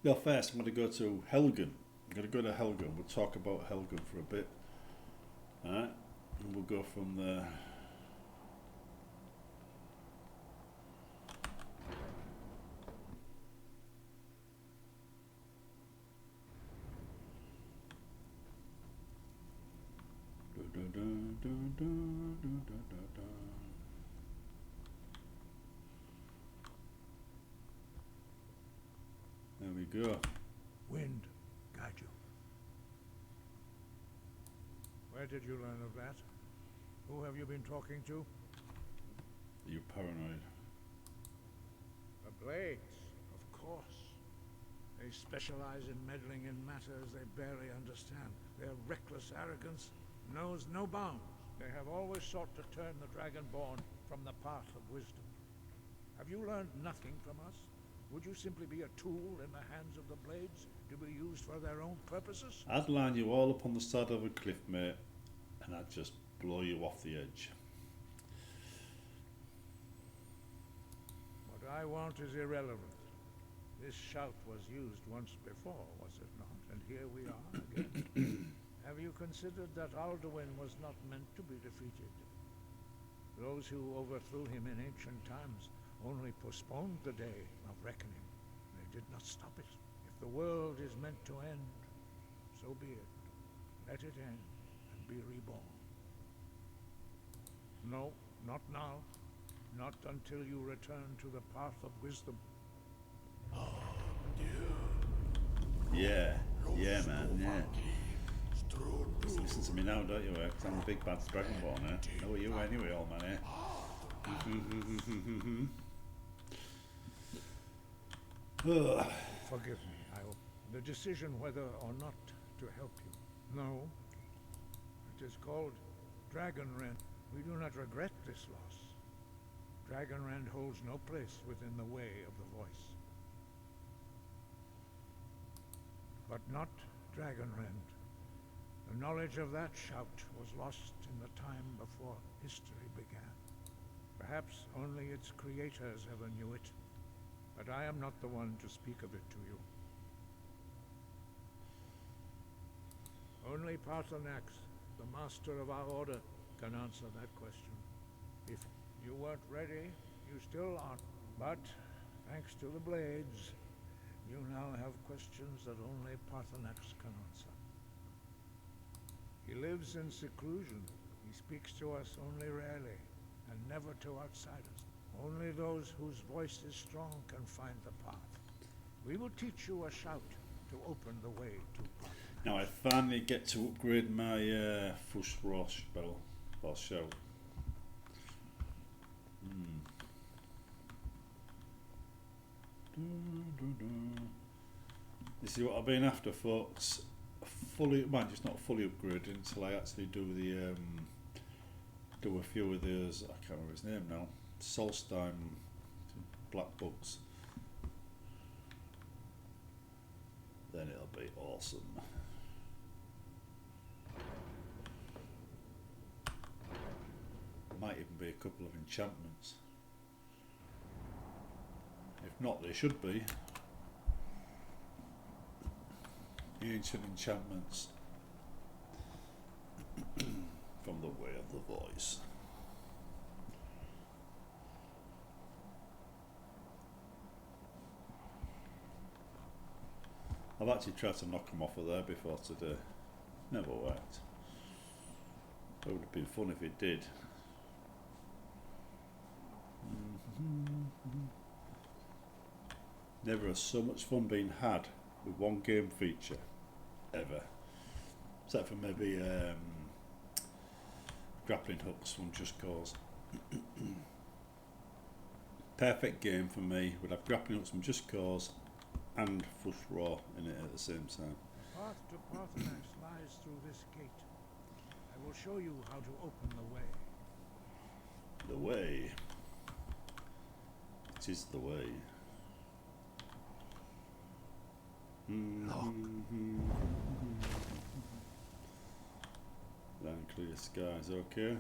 No, first I'm going to go to Helgen. I'm going to go to Helgen. We'll talk about Helgen for a bit. Alright, and we'll go from there. There we go. Wind guide you. Where did you learn of that? Who have you been talking to? Are you paranoid? The Blades, of course. They specialize in meddling in matters they barely understand. Their reckless arrogance knows no bounds. They have always sought to turn the Dragonborn from the path of wisdom. Have you learned nothing from us? Would you simply be a tool in the hands of the Blades to be used for their own purposes? I'd line you all up on the side of a cliff, mate, and I'd just blow you off the edge. What I want is irrelevant. This shout was used once before, was it not? And here we are again. Have you considered that Alduin was not meant to be defeated? Those who overthrew him in ancient times only postponed the day of reckoning. They did not stop it. If the world is meant to end, so be it. Let it end and be reborn. No, not now. Not until you return to the path of wisdom. Yeah, yeah, man, yeah. Listen to me now, don't you? Because I'm a big bad Dragonborn, eh? Know you anyway, old man, eh? Forgive me, the decision whether or not to help you. No. It is called Dragonrend. We do not regret this loss. Dragonrend holds no place within the way of the voice. But not Dragonrend. The knowledge of that shout was lost in the time before history began. Perhaps only its creators ever knew it, but I am not the one to speak of it to you. Only Paarthurnax, the master of our order, can answer that question. If you weren't ready, you still aren't. But, thanks to the Blades, you now have questions that only Paarthurnax can answer. He lives in seclusion. He speaks to us only rarely, and never to outsiders. Only those whose voice is strong can find the path. We will teach you a shout to open the way to Paarthurnax. Now I finally get to upgrade my Fushrosh spell, or shout. This is what I've been after, folks. Fully, well, just not fully upgraded until I actually do the do a few of those. I can't remember his name now. Solstheim black books. Then it'll be awesome. Might even be a couple of enchantments. Not they should be. Ancient enchantments from the way of the voice. I've actually tried to knock them off of there before today. Never worked. It would have been fun if it did. Never has so much fun been had with one game feature ever, except for maybe grappling hooks from Just Cause. Perfect game for me would have grappling hooks from Just Cause and Flush Raw in it at the same time. The path to paarthurnax lies through this gate. I will show you how to open the way. The way. It is the way. Land clear skies, okay.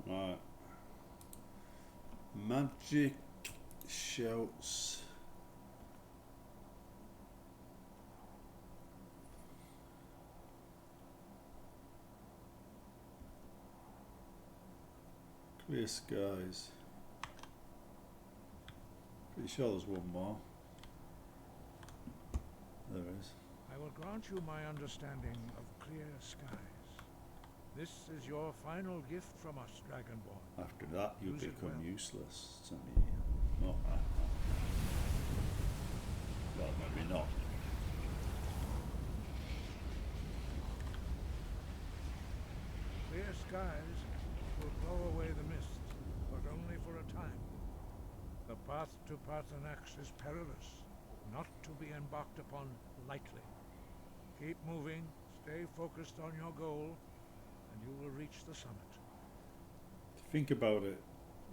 Right. Magic shouts. Clear skies. Pretty sure there's one more. There is. I will grant you my understanding of clear skies. This is your final gift from us, Dragonborn. After that, you Use it become well. useless to me. Not that. Well, maybe not. Clear skies will blow away the mist, but only for a time. The path to paarthurnax is perilous, not to be embarked upon lightly. Keep moving, stay focused on your goal, and you will reach the summit. Think about it.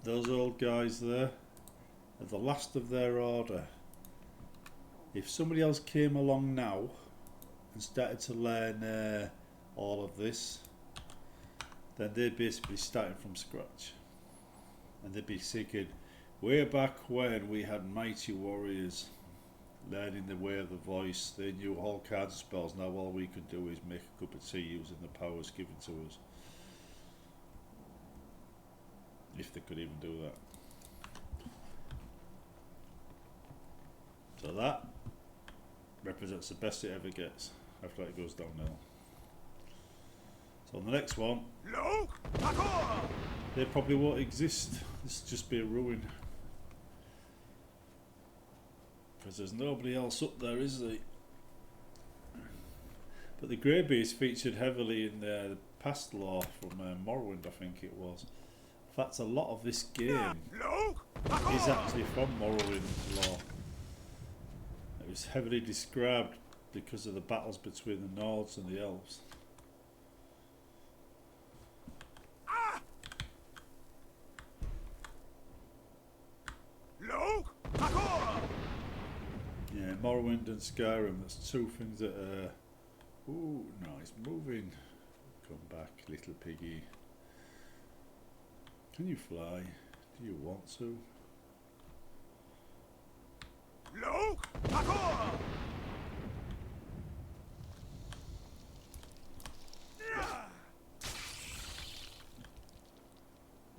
Those old guys there are the last of their order. If somebody else came along now and started to learn all of this, then they'd basically be starting from scratch. And they'd be thinking, way back when we had mighty warriors learning the way of the voice, they knew all kinds of spells. Now all we could do is make a cup of tea using the powers given to us. If they could even do that. So that represents the best it ever gets after it goes downhill. So on the next one, they probably won't exist. This will just be a ruin. Because there's nobody else up there, is there? But the Greybeards featured heavily in the past lore from Morrowind, I think it was. In fact, a lot of this game is actually from Morrowind lore. It was heavily described because of the battles between the Nords and the Elves. Yeah, Morrowind and Skyrim, that's two things that ooh, no, it's moving. Come back, little piggy. Can you fly? Do you want to?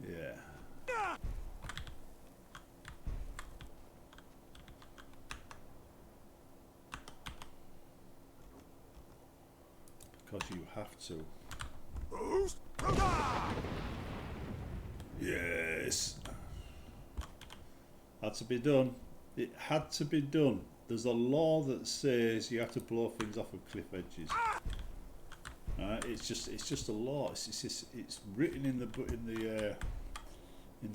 Yeah. Because you have to. Yes. Had to be done. It had to be done. There's a law that says you have to blow things off of cliff edges. It's just a law. It's written in the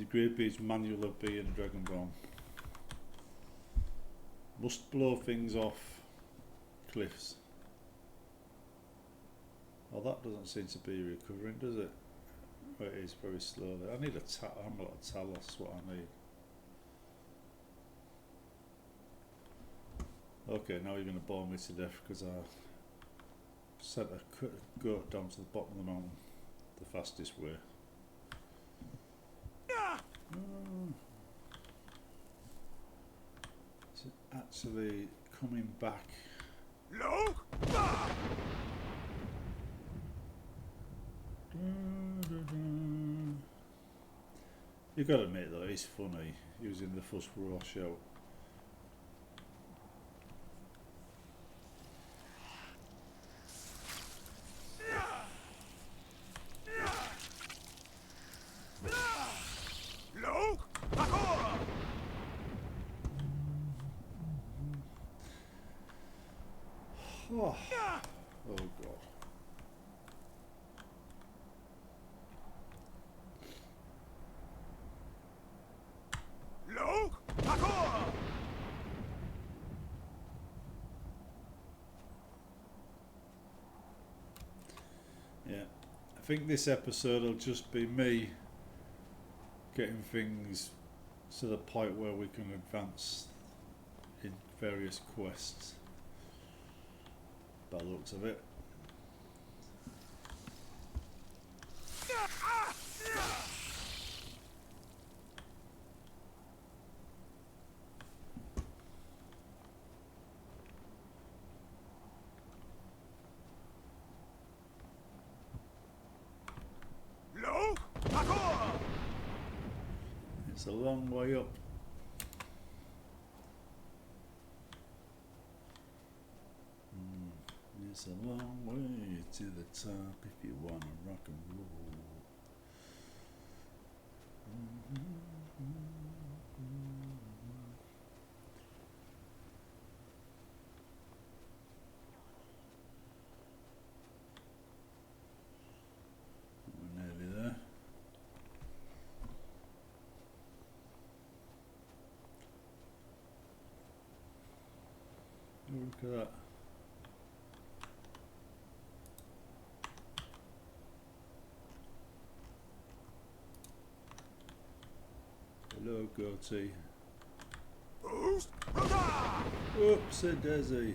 Greybeard's manual of being a Dragonborn. Must blow things off cliffs. Well, that doesn't seem to be recovering, does it? Well, it is very slowly. I need a amulet of Talos, what I need. Okay, now you're going to bore me to death because I sent a goat down to the bottom of the mountain the fastest way. Is it actually coming back? Look! You got to admit though, it's funny using the first raw shout. Oh, oh God. Yeah, I think this episode will just be me getting things to the point where we can advance in various quests. By the looks of it. It's a long way up. It's a long way to the top if you want to rock and roll. We're nearly there. Look at that. Hello, goatee. Oopsie daisy.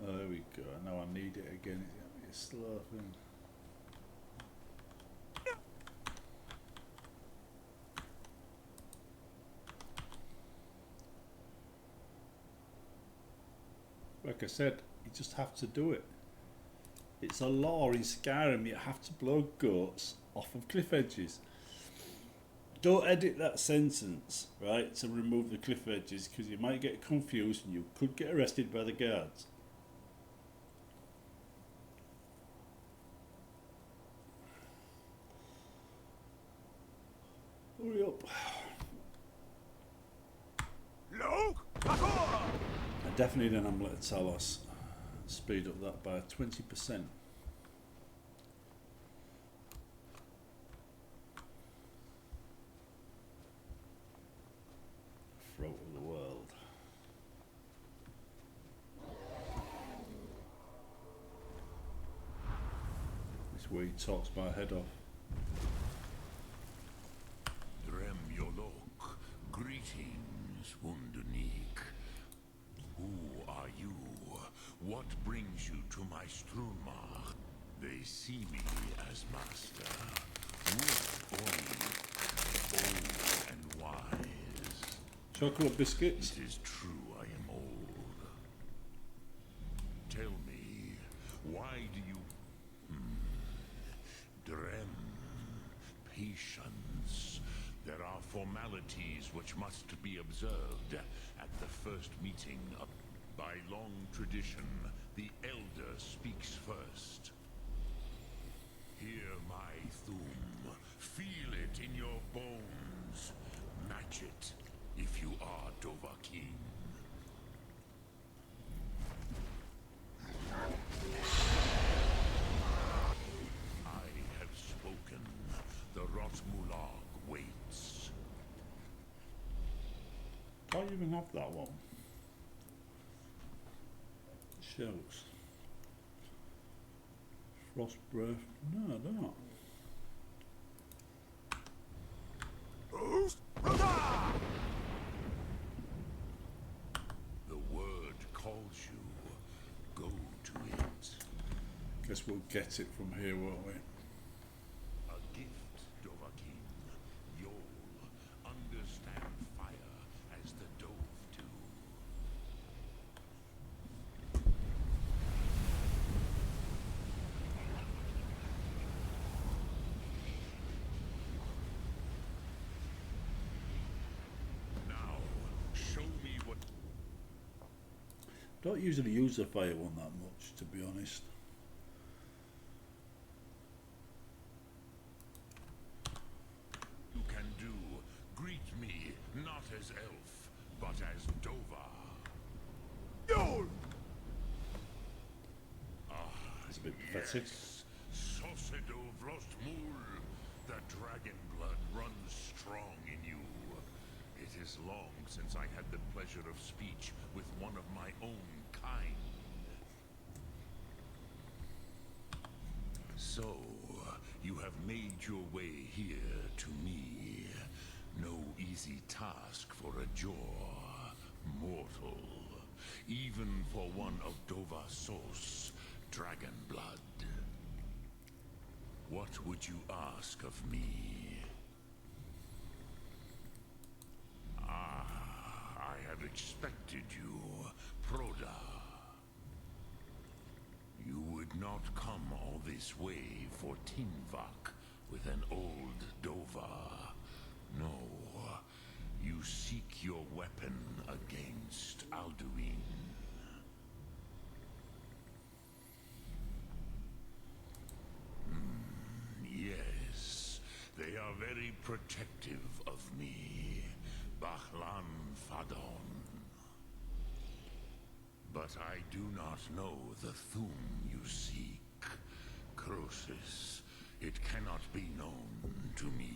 Oh, there we go. Now I need it again. It's going to be a slow thing. Like I said, you just have to do it. It's a law in Skyrim, you have to blow goats off of cliff edges. Don't edit that sentence, right, to remove the cliff edges, because you might get confused and you could get arrested by the guards. Hurry up. I definitely need an amulet to tell us. Speed up that by 20%. Throat of the world. This is where he talks my head off. Dremyolok, greetings, Wundernik. Who are you? What brings you to my Strunmach? They see me as master. Old and wise. Chocolate biscuits. It is true I am old. Tell me, why do you... Drem. Patience. There are formalities which must be observed at the first meeting. By long tradition, the elder speaks first. Hear my thum. Feel it in your bones. Match it if you are Dovahkiin. I have spoken. The Rotmulag waits. Can't even have that one. Shows. Frost breath. No, I don't. The word calls you. Go to it. Guess we'll get it from here, won't we? A gift, Dovahkiin. You'll understand fire as the Dove do. Now, show me what. Don't usually use the fire one that much, to be honest. You can do. Greet me, not as elf, but as Dova. It's a bit pathetic. Yes, Sosedo Vrostmul. The dragon blood runs strong in you. It is long since I had the pleasure of speech with one of my own kind. So, you have made your way here to me. No easy task for a Jor, mortal. Even for one of Dova Sos, dragon blood. What would you ask of me? I had expected you, Proda. You would not come all this way for Tinvak with an old Dova. No, you seek your weapon against Alduin. Yes, they are very protective of me, Bahlan Fadon. But I do not know the Thum you seek. Croesus, it cannot be known to me.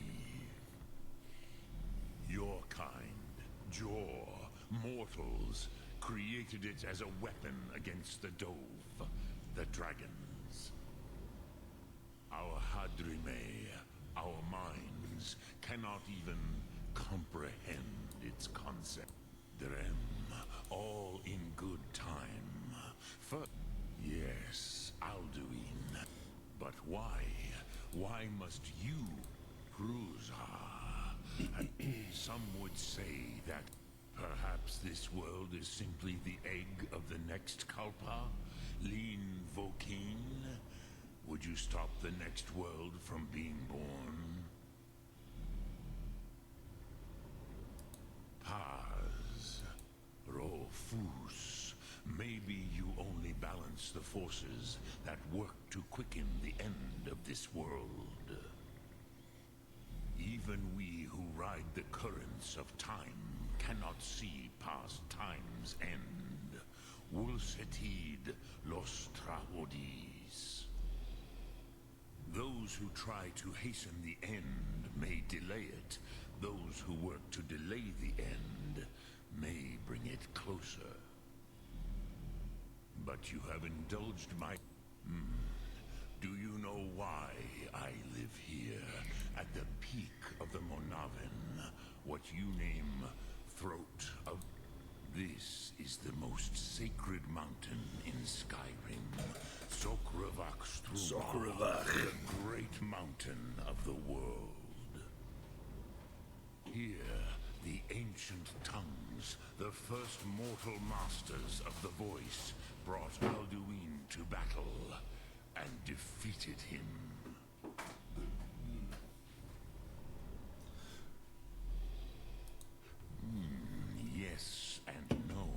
Your kind, Jor, mortals, created it as a weapon against the Dove, the dragons. Our Hadrime, our minds, cannot even comprehend its concept. Drem, all in good time. Yes, Alduin. But why? Why must you, Pruzha? And some would say that perhaps this world is simply the egg of the next Kalpa, Lean Vokin. Would you stop the next world from being born? Paz, Rofus, maybe you only balance the forces that work to quicken the end of this world. Even we who ride the currents of time cannot see past time's end. Wulsetid los Trahodis. Those who try to hasten the end may delay it. Those who work to delay the end may bring it closer. But you have indulged my... Do you know why I live here, at the peak of the Monaven, what you name Throat of... This is the most sacred mountain in Skyrim. Sokravak, the great mountain of the world. Here, the ancient tongues, the first mortal masters of the voice, brought Alduin to battle and defeated him. Yes and no.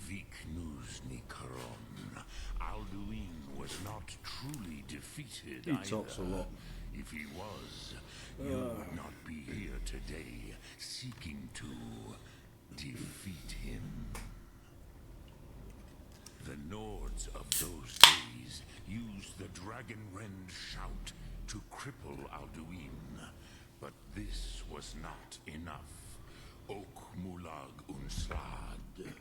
Viknusnikaron. Alduin was not truly defeated He talks a lot. If he was, you would not be here today, seeking to defeat him. The Nords of those days used the Dragonrend shout to cripple Alduin, but this was not enough. Ok Mulag Unslad.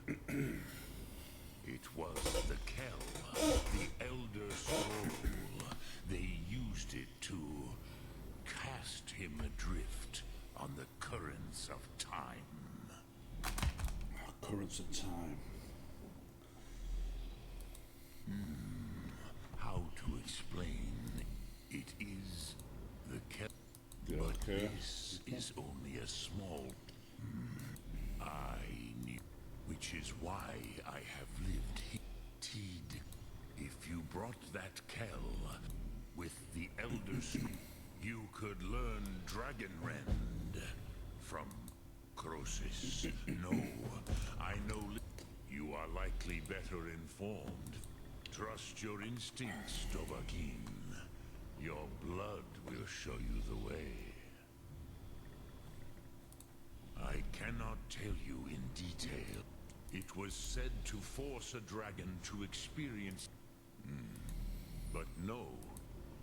It was the Kell, the Elder Scroll, They used it to cast him adrift on the currents of time. Currents of time. How to explain? It is the Yeah, but okay. this is only a small. I knew, which is why I have lived here. Teed, if you brought that kell with the elders, you could learn Dragonrend from Croesus. No, I know you are likely better informed. Trust your instincts, Dovahkiin. Your blood will show you the way. I cannot tell you in detail. It was said to force a dragon to experience. But no,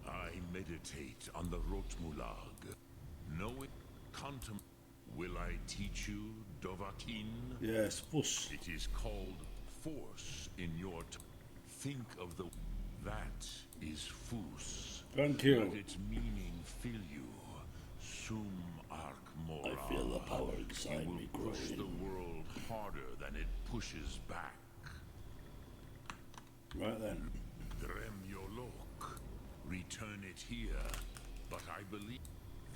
I meditate on the Rotmulag. Know it, Will I teach you, Dovahkiin? Yes, Fuss. It is called force in your think of the... That is Fus. Thank you. Let its meaning fill you. Sum arc mora. I feel the power inside me You will push growing. the world harder than it pushes back. Right then. Drem Yolok. Return it here. But I believe...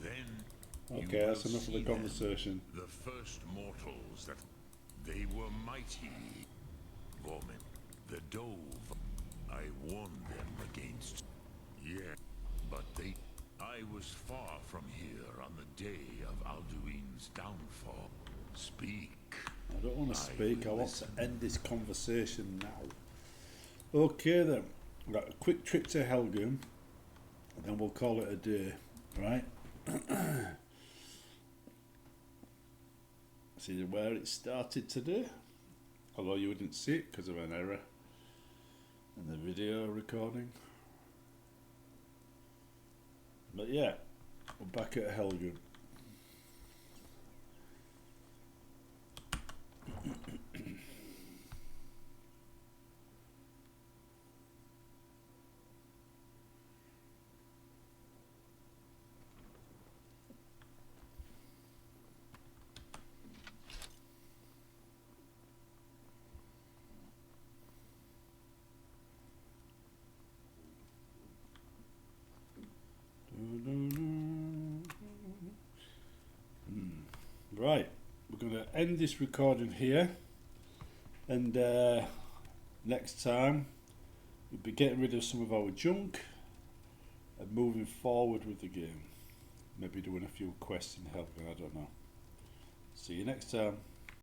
Then... Okay, you that's will enough of the see them, conversation. the first mortals that... They were mighty. Vormen. The Dove. I warned them against... Yeah, but they... I was far from here on the day of Alduin's downfall. Speak. I don't want to speak, I want to end this conversation now. Okay then, got a quick trip to Helgen, and then we'll call it a day, right? See where it started today? Although you wouldn't see it because of an error in the video recording. But yeah, we're back at Helgen. Right, we're going to end this recording here, and next time we'll be getting rid of some of our junk and moving forward with the game. Maybe doing a few quests in Helgen, I don't know. See you next time.